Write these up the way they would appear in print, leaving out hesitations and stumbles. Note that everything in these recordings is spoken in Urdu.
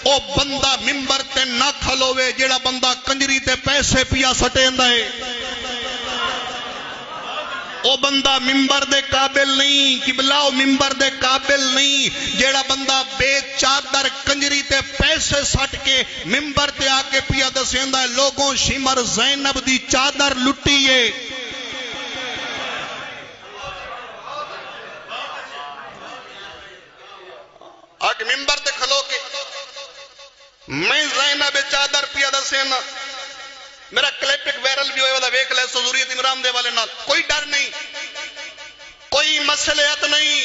او بندہ ممبر تے نہ کھلوے جیڑا بندہ کنجری تے پیسے پیا سٹیندا ہے. او بندہ ممبر دے قابل نہیں، قبلہ او ممبر دے قابل نہیں جیڑا بندہ بے چادر کنجری تے پیسے سٹ کے ممبر تے آ کے پیا دسیندا ہے لوگوں شمر زینب دی چادر لٹی ہے. آگ ممبر تے کھلو کے میں زینب چادر پیا دسینا، میرا کلپک وائرل بھی ہوئے والا ویک لے سو ضروریت عمران دے والے نال، کوئی ڈر نہیں، کوئی مسئلیت نہیں،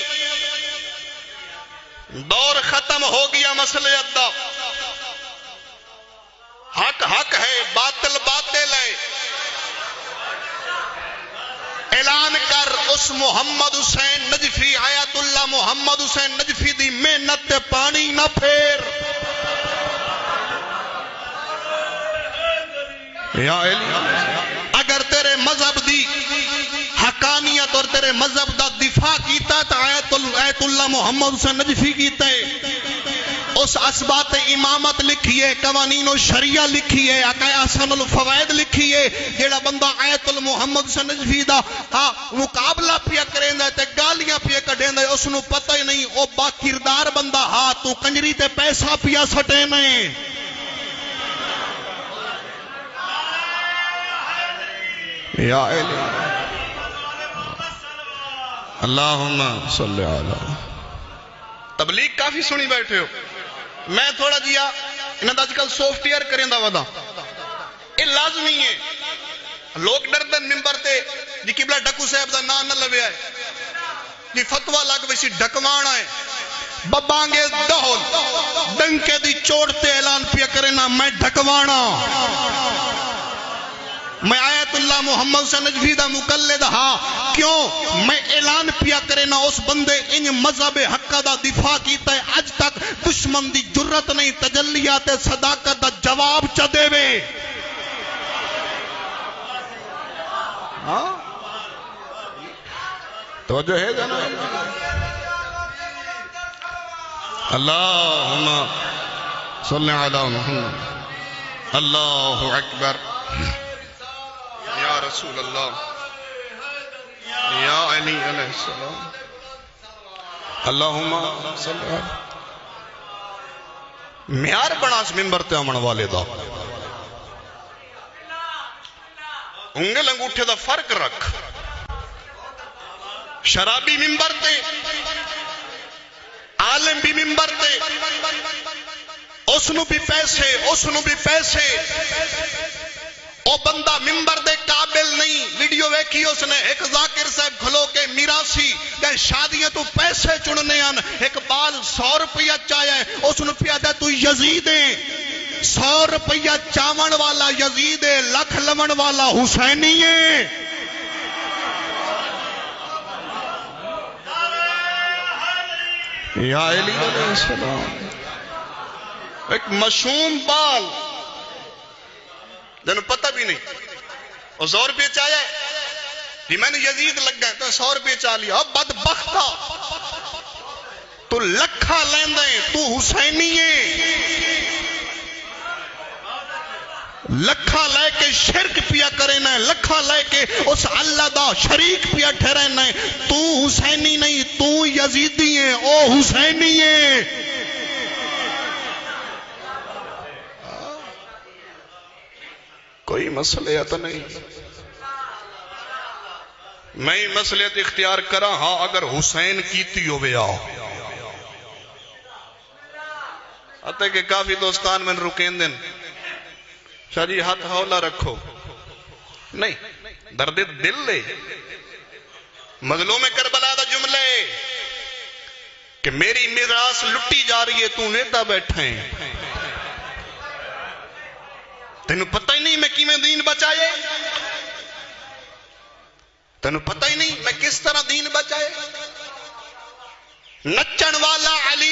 دور ختم ہو گیا مسئلیت دا. حق حق ہے، باطل باطل ہے. اعلان کر اس محمد حسین نجفی آیت اللہ محمد حسین نجفی دی محنت تے پانی نہ پھیر. یا اگر تیرے مذہب دی حقانیت اور تیرے مذہب دا دفاع کیتا تو آیت اللہ محمد حسین نجفی کیتا ہے. اس اسبات امامت لکھیے، قوانین و شریعہ لکھیے، احسن الفوائد لکھیے. جیڑا بندہ آیت المحمد حسین نجفی دا مقابلہ پیا کریندا تے گالیاں پیا کڈیندا اس نو پتہ ہی نہیں او با کردار بندہ ہاں تو کنجری تے پیسہ پیا سٹینا ہے. یا اللہم صلی علی. تبلیغ کافی سنی بیٹھے ہو، میں تھوڑا جیا انہاں دا اجکل سافٹ ویئر کریندا ودا، یہ لازمی ہے. لوگ ڈردن ممبر تے جی قبلہ ڈکو صاحب دا نام نہ لوے آئے جی فتوہ لگ ویسی ڈکوانا ہے ببانگے دہل ڈنکے دی چوڑ تے اعلان پیا کرنا میں ڈکوانا. میں آیت اللہ محمد حسین نجفی دا مقلد ہاں، کیوں میں اعلان پیا کرنا اس بندے ان مذہب حق دا دفاع کیتا ہے اج تک دشمن دی جرت نہیں تجلیات صداقت دا جواب چا دے وے. توجہ ہے جناب. اللہم صلی علی محمد. اللہ اکبر. یا رسول اللہ، یا علی علیہ السلام. اللہم صلی علی. معیار بنا اس ممبر تے آمن والے دا، انگل انگوٹھے دا فرق رکھ. شرابی ممبر تے، عالم بھی ممبر تے، اس نو بھی پیسے، اس نو بھی پیسے. او بندہ ممبر دے قابل نہیں. ویڈیو ویکھی اس نے ایک ذاکر صاحب کھلو کے میراسی دے شادیاں تو پیسے چننے آن ایک بال 100 روپیہ چاہیا ہے اس نے پیا دے تو یزید ہے. 100 روپیہ چاون والا یزید ہے، لکھ لمن والا حسینی ہے. یا علی علیہ السلام. ایک مشوم بال جنہوں پتہ بھی نہیں اور 100 روپے چاہیا ہے کہ میں نے یزید لگ گئے تو 100 روپے چاہ لیا. اب بدبختہ تو لکھا لیندے تو حسینی ہے. لکھا لے کے شرک پیا کرنا ہے، لکھا لے کے اس اللہ دا شریک پیا ٹھہرنا ہے. تو حسینی نہیں، تو یزیدی ہے، او حسینی ہے. کوئی مسئلہ نہیں. میں مسئلیت اختیار کرا ہاں اگر حسین کیتی ہوئے آؤ آتے کہ کافی دوستان میں رکین دن شاہ جی ہاتھ ہولا رکھو نہیں درد دل لے. مظلوم کربلا دا جملے کہ میری میراث لٹی جا رہی ہے تو نیتا بیٹھے تینوں پتہ ہی نہیں میں کی میں دین بچائے، تینوں پتہ ہی نہیں میں کس طرح دین بچائے. نچن والا علی